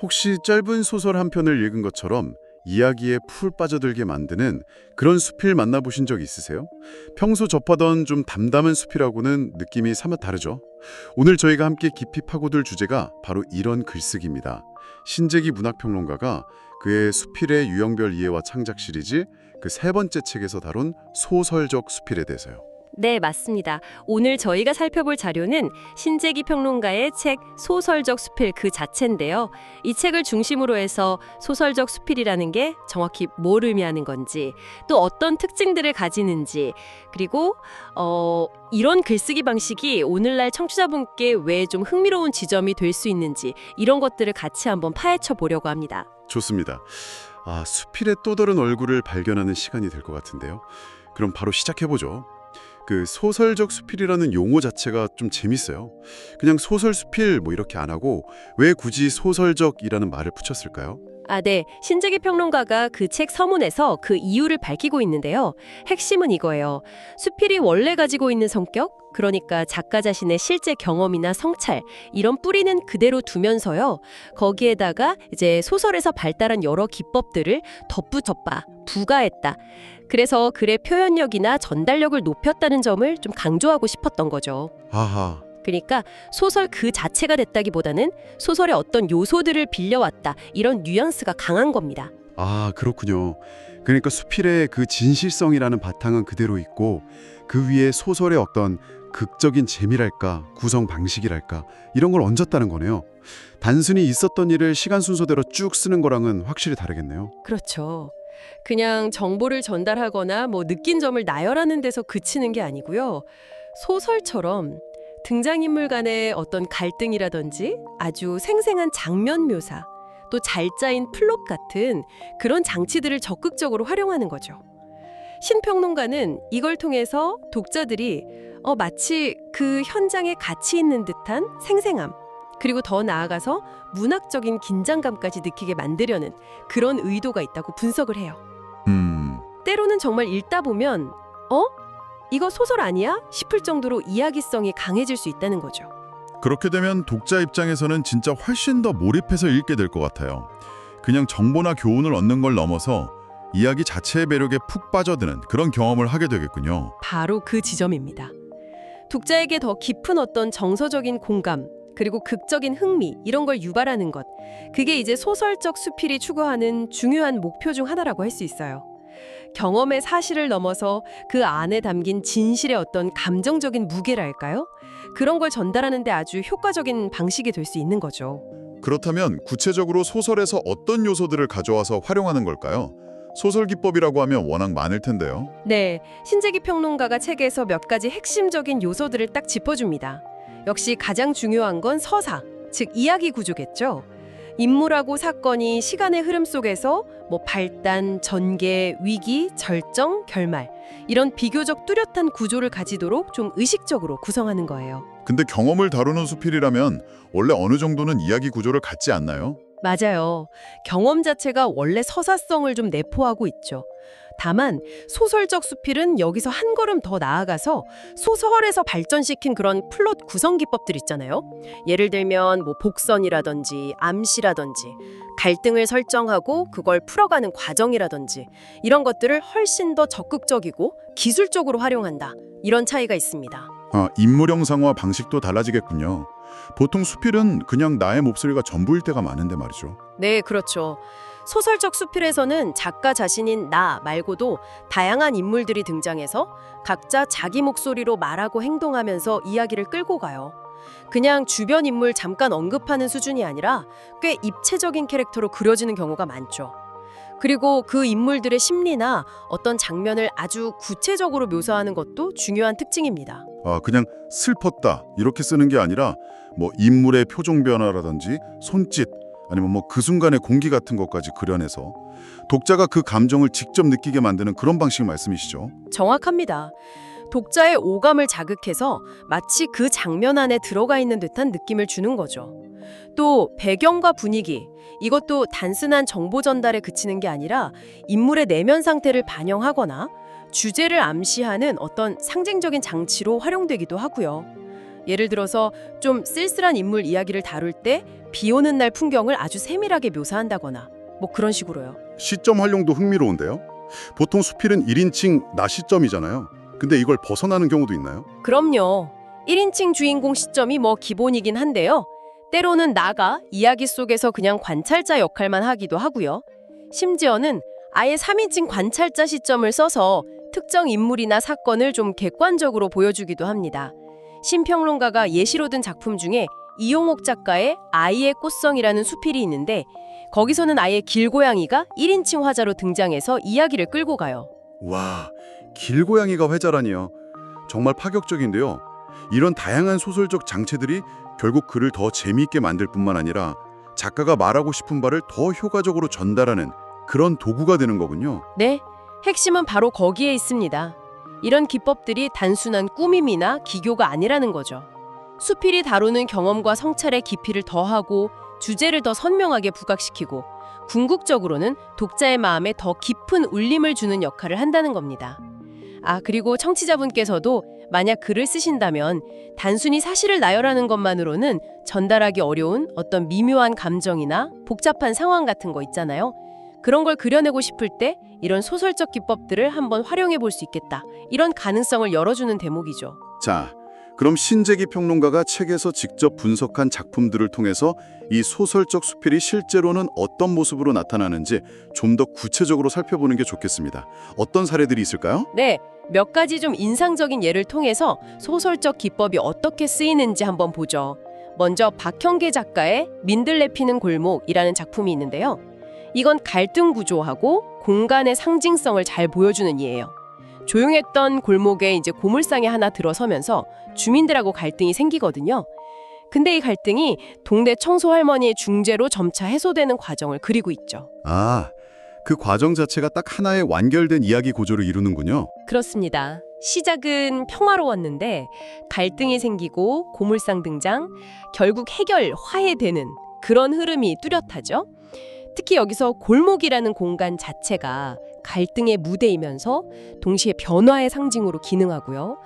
혹시 짧은 소설 한 편을 읽은 것처럼 이야기에 풀 빠져들게 만드는 그런 수필 만나보신 적 있으세요? 평소 접하던 좀 담담한 수필하고는 느낌이 사뭇 다르죠? 오늘 저희가 함께 깊이 파고들 주제가 바로 이런 글쓰기입니다. 신재기 문학평론가가 그의 수필의 유형별 이해와 창작 시리즈 그 세 번째 책에서 다룬 소설적 수필에 대해서요. 네, 맞습니다. 오늘 저희가 살펴볼 자료는 신재기 평론가의 책 소설적 수필 그 자체인데요. 이 책을 중심으로 해서 소설적 수필이라는 게 정확히 뭘 의미하는 건지, 또 어떤 특징들을 가지는지, 그리고 이런 글쓰기 방식이 오늘날 청취자분께 왜 좀 흥미로운 지점이 될 수 있는지 이런 것들을 같이 한번 파헤쳐 보려고 합니다. 좋습니다. 수필의 또 다른 얼굴을 발견하는 시간이 될 것 같은데요. 그럼 바로 시작해보죠. 그 소설적 수필이라는 용어 자체가 좀 재밌어요. 그냥 소설 수필 뭐 이렇게 안 하고 왜 굳이 소설적이라는 말을 붙였을까요? 네. 신재기 평론가가 그 책 서문에서 그 이유를 밝히고 있는데요. 핵심은 이거예요. 수필이 원래 가지고 있는 성격, 그러니까 작가 자신의 실제 경험이나 성찰, 이런 뿌리는 그대로 두면서요. 거기에다가 이제 소설에서 발달한 여러 기법들을 덧붙였다, 부가했다. 그래서 글의 표현력이나 전달력을 높였다는 점을 좀 강조하고 싶었던 거죠. 아하. 그러니까 소설 그 자체가 됐다기보다는 소설의 어떤 요소들을 빌려왔다. 이런 뉘앙스가 강한 겁니다. 그렇군요. 그러니까 수필의 그 진실성이라는 바탕은 그대로 있고 그 위에 소설의 어떤 극적인 재미랄까, 구성 방식이랄까 이런 걸 얹었다는 거네요. 단순히 있었던 일을 시간 순서대로 쭉 쓰는 거랑은 확실히 다르겠네요. 그렇죠. 그냥 정보를 전달하거나 느낀 점을 나열하는 데서 그치는 게 아니고요. 소설처럼 등장인물 간의 어떤 갈등이라든지 아주 생생한 장면 묘사, 또 잘 짜인 플롯 같은 그런 장치들을 적극적으로 활용하는 거죠. 신평론가는 이걸 통해서 독자들이 마치 그 현장에 같이 있는 듯한 생생함, 그리고 더 나아가서 문학적인 긴장감까지 느끼게 만들려는 그런 의도가 있다고 분석을 해요. 때로는 정말 읽다 보면 이거 소설 아니야? 싶을 정도로 이야기성이 강해질 수 있다는 거죠. 그렇게 되면 독자 입장에서는 진짜 훨씬 더 몰입해서 읽게 될 것 같아요. 그냥 정보나 교훈을 얻는 걸 넘어서 이야기 자체의 매력에 푹 빠져드는 그런 경험을 하게 되겠군요. 바로 그 지점입니다. 독자에게 더 깊은 어떤 정서적인 공감, 그리고 극적인 흥미 이런 걸 유발하는 것. 그게 이제 소설적 수필이 추구하는 중요한 목표 중 하나라고 할 수 있어요. 경험의 사실을 넘어서 그 안에 담긴 진실의 어떤 감정적인 무게랄까요? 그런 걸 전달하는 데 아주 효과적인 방식이 될 수 있는 거죠. 그렇다면 구체적으로 소설에서 어떤 요소들을 가져와서 활용하는 걸까요? 소설 기법이라고 하면 워낙 많을 텐데요. 네, 신재기 평론가가 책에서 몇 가지 핵심적인 요소들을 딱 짚어줍니다. 역시 가장 중요한 건 서사, 즉 이야기 구조겠죠. 인물하고 사건이 시간의 흐름 속에서 발단, 전개, 위기, 절정, 결말 이런 비교적 뚜렷한 구조를 가지도록 좀 의식적으로 구성하는 거예요. 근데 경험을 다루는 수필이라면 원래 어느 정도는 이야기 구조를 갖지 않나요? 맞아요. 경험 자체가 원래 서사성을 좀 내포하고 있죠. 다만 소설적 수필은 여기서 한 걸음 더 나아가서 소설에서 발전시킨 그런 플롯 구성 기법들 있잖아요. 예를 들면 복선이라든지 암시라든지 갈등을 설정하고 그걸 풀어가는 과정이라든지 이런 것들을 훨씬 더 적극적이고 기술적으로 활용한다. 이런 차이가 있습니다. 인물 형상화 방식도 달라지겠군요. 보통 수필은 그냥 나의 목소리가 전부일 때가 많은데 말이죠. 네, 그렇죠. 소설적 수필에서는 작가 자신인 나 말고도 다양한 인물들이 등장해서 각자 자기 목소리로 말하고 행동하면서 이야기를 끌고 가요. 그냥 주변 인물 잠깐 언급하는 수준이 아니라 꽤 입체적인 캐릭터로 그려지는 경우가 많죠. 그리고 그 인물들의 심리나 어떤 장면을 아주 구체적으로 묘사하는 것도 중요한 특징입니다. 그냥 슬펐다 이렇게 쓰는 게 아니라 인물의 표정 변화라든지 손짓 아니면 그 순간의 공기 같은 것까지 그려내서 독자가 그 감정을 직접 느끼게 만드는 그런 방식 말씀이시죠? 정확합니다. 독자의 오감을 자극해서 마치 그 장면 안에 들어가 있는 듯한 느낌을 주는 거죠. 또 배경과 분위기, 이것도 단순한 정보 전달에 그치는 게 아니라 인물의 내면 상태를 반영하거나 주제를 암시하는 어떤 상징적인 장치로 활용되기도 하고요. 예를 들어서 좀 쓸쓸한 인물 이야기를 다룰 때 비 오는 날 풍경을 아주 세밀하게 묘사한다거나 뭐 그런 식으로요. 시점 활용도 흥미로운데요. 보통 수필은 1인칭 나 시점이잖아요. 근데 이걸 벗어나는 경우도 있나요? 그럼요. 1인칭 주인공 시점이 뭐 기본이긴 한데요. 때로는 나가 이야기 속에서 그냥 관찰자 역할만 하기도 하고요. 심지어는 아예 3인칭 관찰자 시점을 써서 특정 인물이나 사건을 좀 객관적으로 보여주기도 합니다. 신평론가가 예시로 든 작품 중에 이용옥 작가의 아이의 꽃성이라는 수필이 있는데 거기서는 아예 길고양이가 1인칭 화자로 등장해서 이야기를 끌고 가요. 와, 길고양이가 회자라니요. 정말 파격적인데요. 이런 다양한 소설적 장치들이 결국 글을 더 재미있게 만들 뿐만 아니라 작가가 말하고 싶은 바를 더 효과적으로 전달하는 그런 도구가 되는 거군요. 네, 핵심은 바로 거기에 있습니다. 이런 기법들이 단순한 꾸밈이나 기교가 아니라는 거죠. 수필이 다루는 경험과 성찰의 깊이를 더하고 주제를 더 선명하게 부각시키고 궁극적으로는 독자의 마음에 더 깊은 울림을 주는 역할을 한다는 겁니다. 그리고 청취자분께서도 만약 글을 쓰신다면 단순히 사실을 나열하는 것만으로는 전달하기 어려운 어떤 미묘한 감정이나 복잡한 상황 같은 거 있잖아요. 그런 걸 그려내고 싶을 때 이런 소설적 기법들을 한번 활용해 볼 수 있겠다. 이런 가능성을 열어주는 대목이죠. 자, 그럼 신재기 평론가가 책에서 직접 분석한 작품들을 통해서 이 소설적 수필이 실제로는 어떤 모습으로 나타나는지 좀 더 구체적으로 살펴보는 게 좋겠습니다. 어떤 사례들이 있을까요? 네, 몇 가지 좀 인상적인 예를 통해서 소설적 기법이 어떻게 쓰이는지 한번 보죠. 먼저 박형계 작가의 민들레 피는 골목이라는 작품이 있는데요. 이건 갈등 구조하고 공간의 상징성을 잘 보여주는 예예요. 조용했던 골목에 이제 고물상이 하나 들어서면서 주민들하고 갈등이 생기거든요. 근데 이 갈등이 동네 청소 할머니의 중재로 점차 해소되는 과정을 그리고 있죠. 그 과정 자체가 딱 하나의 완결된 이야기 구조를 이루는군요. 그렇습니다. 시작은 평화로웠는데 갈등이 생기고 고물상 등장, 결국 해결, 화해되는 그런 흐름이 뚜렷하죠. 특히 여기서 골목이라는 공간 자체가 갈등의 무대이면서 동시에 변화의 상징으로 기능하고요.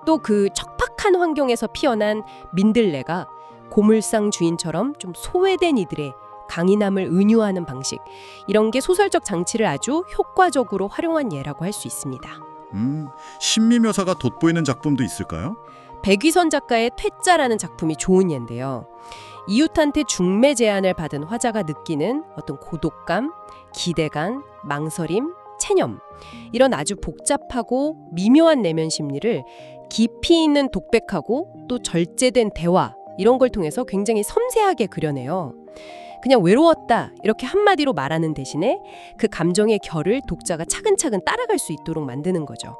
또 그 척박한 환경에서 피어난 민들레가 고물상 주인처럼 좀 소외된 이들의 강인함을 은유하는 방식, 이런 게 소설적 장치를 아주 효과적으로 활용한 예라고 할 수 있습니다. 신미 묘사가 돋보이는 작품도 있을까요? 백위선 작가의 퇴짜라는 작품이 좋은 예인데요. 이웃한테 중매 제안을 받은 화자가 느끼는 어떤 고독감, 기대감, 망설임, 체념, 이런 아주 복잡하고 미묘한 내면 심리를 깊이 있는 독백하고 또 절제된 대화, 이런 걸 통해서 굉장히 섬세하게 그려내요. 그냥 외로웠다 이렇게 한마디로 말하는 대신에 그 감정의 결을 독자가 차근차근 따라갈 수 있도록 만드는 거죠.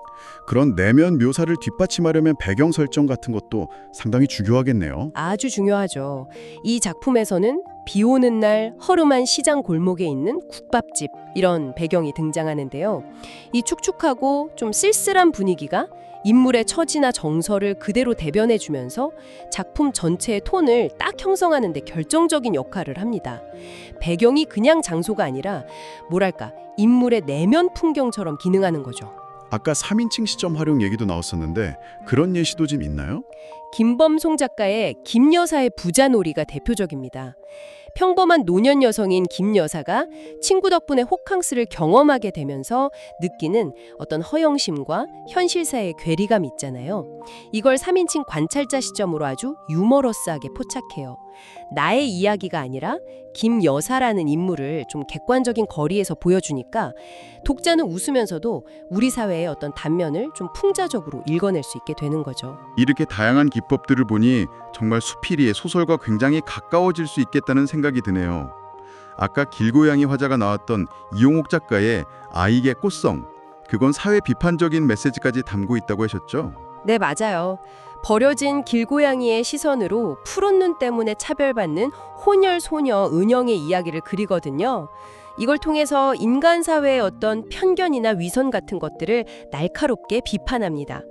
그런 내면 묘사를 뒷받침하려면 배경 설정 같은 것도 상당히 중요하겠네요. 아주 중요하죠. 이 작품에서는 비 오는 날 허름한 시장 골목에 있는 국밥집, 이런 배경이 등장하는데요. 이 축축하고 좀 쓸쓸한 분위기가 인물의 처지나 정서를 그대로 대변해주면서 작품 전체의 톤을 딱 형성하는 데 결정적인 역할을 합니다. 배경이 그냥 장소가 아니라 뭐랄까 인물의 내면 풍경처럼 기능하는 거죠. 아까 3인칭 시점 활용 얘기도 나왔었는데 그런 예시도 좀 있나요? 김범송 작가의 김여사의 부자놀이가 대표적입니다. 평범한 노년 여성인 김 여사가 친구 덕분에 호캉스를 경험하게 되면서 느끼는 어떤 허영심과 현실사의 괴리감 있잖아요. 이걸 3인칭 관찰자 시점으로 아주 유머러스하게 포착해요. 나의 이야기가 아니라 김 여사라는 인물을 좀 객관적인 거리에서 보여주니까 독자는 웃으면서도 우리 사회의 어떤 단면을 좀 풍자적으로 읽어낼 수 있게 되는 거죠. 이렇게 다양한 기법들을 보니 정말 수필이의 소설과 굉장히 가까워질 수 있겠다는 생각이 드네요. 아까 길고양이 화자가 나왔던 이용옥 작가의 아이의 꽃성, 그건 사회 비판적인 메시지까지 담고 있다고 하셨죠? 네, 맞아요. 버려진 길고양이의 시선으로 푸른 눈 때문에 차별받는 혼혈 소녀 은영의 이야기를 그리거든요. 이걸 통해서 인간 사회의 어떤 편견이나 위선 같은 것들을 날카롭게 비판합니다.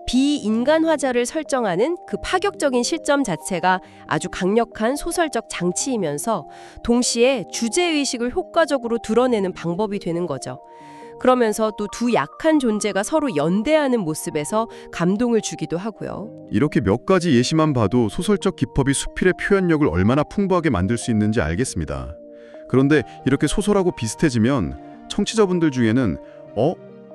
비인간화자를 설정하는 그 파격적인 실점 자체가 아주 강력한 소설적 장치이면서 동시에 주제의식을 효과적으로 드러내는 방법이 되는 거죠. 그러면서 또 두 약한 존재가 서로 연대하는 모습에서 감동을 주기도 하고요. 이렇게 몇 가지 예시만 봐도 소설적 기법이 수필의 표현력을 얼마나 풍부하게 만들 수 있는지 알겠습니다. 그런데 이렇게 소설하고 비슷해지면 청취자분들 중에는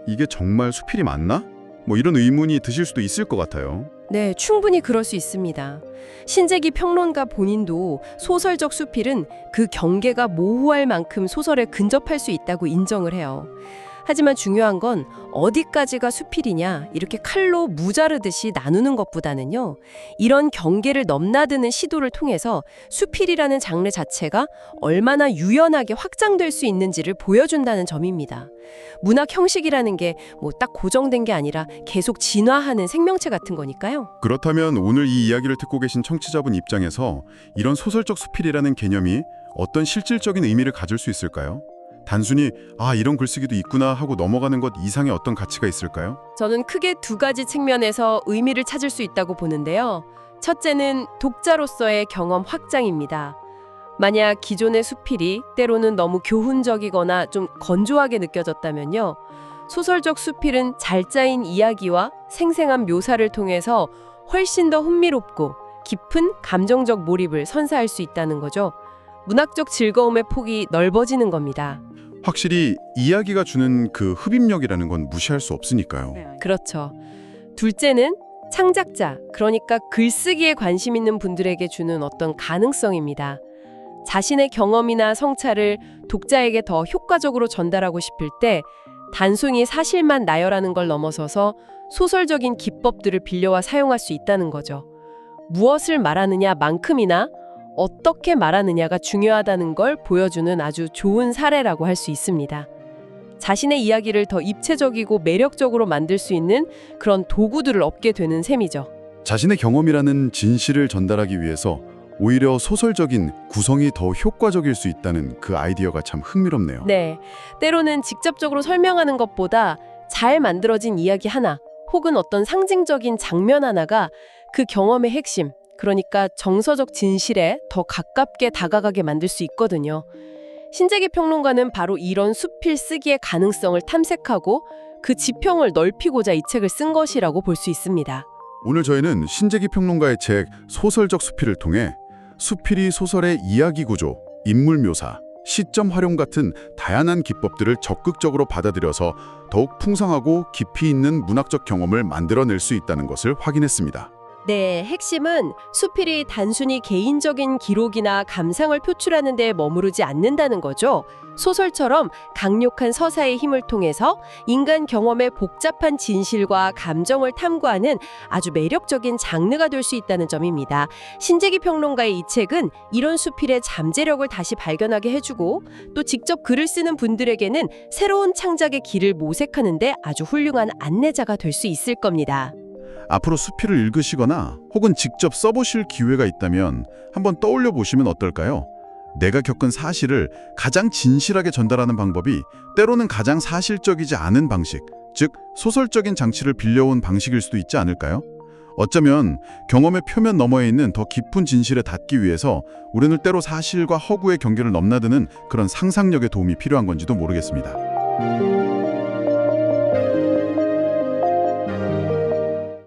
이게 정말 수필이 맞나? 뭐 이런 의문이 드실 수도 있을 것 같아요. 네, 충분히 그럴 수 있습니다. 신재기 평론가 본인도 소설적 수필은 그 경계가 모호할 만큼 소설에 근접할 수 있다고 인정을 해요. 하지만 중요한 건 어디까지가 수필이냐 이렇게 칼로 무자르듯이 나누는 것보다는요. 이런 경계를 넘나드는 시도를 통해서 수필이라는 장르 자체가 얼마나 유연하게 확장될 수 있는지를 보여준다는 점입니다. 문학 형식이라는 게 뭐 딱 고정된 게 아니라 계속 진화하는 생명체 같은 거니까요. 그렇다면 오늘 이 이야기를 듣고 계신 청취자분 입장에서 이런 소설적 수필이라는 개념이 어떤 실질적인 의미를 가질 수 있을까요? 단순히 이런 글쓰기도 있구나 하고 넘어가는 것 이상의 어떤 가치가 있을까요? 저는 크게 두 가지 측면에서 의미를 찾을 수 있다고 보는데요. 첫째는 독자로서의 경험 확장입니다. 만약 기존의 수필이 때로는 너무 교훈적이거나 좀 건조하게 느껴졌다면요. 소설적 수필은 잘 짜인 이야기와 생생한 묘사를 통해서 훨씬 더 흥미롭고 깊은 감정적 몰입을 선사할 수 있다는 거죠. 문학적 즐거움의 폭이 넓어지는 겁니다. 확실히 이야기가 주는 그 흡입력이라는 건 무시할 수 없으니까요. 그렇죠. 둘째는 창작자, 그러니까 글쓰기에 관심 있는 분들에게 주는 어떤 가능성입니다. 자신의 경험이나 성찰을 독자에게 더 효과적으로 전달하고 싶을 때 단순히 사실만 나열하는 걸 넘어서서 소설적인 기법들을 빌려와 사용할 수 있다는 거죠. 무엇을 말하느냐만큼이나 어떻게 말하느냐가 중요하다는 걸 보여주는 아주 좋은 사례라고 할 수 있습니다. 자신의 이야기를 더 입체적이고 매력적으로 만들 수 있는 그런 도구들을 얻게 되는 셈이죠. 자신의 경험이라는 진실을 전달하기 위해서 오히려 소설적인 구성이 더 효과적일 수 있다는 그 아이디어가 참 흥미롭네요. 네, 때로는 직접적으로 설명하는 것보다 잘 만들어진 이야기 하나 혹은 어떤 상징적인 장면 하나가 그 경험의 핵심, 그러니까 정서적 진실에 더 가깝게 다가가게 만들 수 있거든요. 신재기 평론가는 바로 이런 수필 쓰기의 가능성을 탐색하고 그 지평을 넓히고자 이 책을 쓴 것이라고 볼 수 있습니다. 오늘 저희는 신재기 평론가의 책 소설적 수필을 통해 수필이 소설의 이야기 구조, 인물 묘사, 시점 활용 같은 다양한 기법들을 적극적으로 받아들여서 더욱 풍성하고 깊이 있는 문학적 경험을 만들어낼 수 있다는 것을 확인했습니다. 네, 핵심은 수필이 단순히 개인적인 기록이나 감상을 표출하는 데 머무르지 않는다는 거죠. 소설처럼 강력한 서사의 힘을 통해서 인간 경험의 복잡한 진실과 감정을 탐구하는 아주 매력적인 장르가 될 수 있다는 점입니다. 신재기 평론가의 이 책은 이런 수필의 잠재력을 다시 발견하게 해주고 또 직접 글을 쓰는 분들에게는 새로운 창작의 길을 모색하는 데 아주 훌륭한 안내자가 될 수 있을 겁니다. 앞으로 수필을 읽으시거나 혹은 직접 써보실 기회가 있다면 한번 떠올려 보시면 어떨까요? 내가 겪은 사실을 가장 진실하게 전달하는 방법이 때로는 가장 사실적이지 않은 방식, 즉 소설적인 장치를 빌려온 방식일 수도 있지 않을까요? 어쩌면 경험의 표면 너머에 있는 더 깊은 진실에 닿기 위해서 우리는 때로 사실과 허구의 경계를 넘나드는 그런 상상력의 도움이 필요한 건지도 모르겠습니다.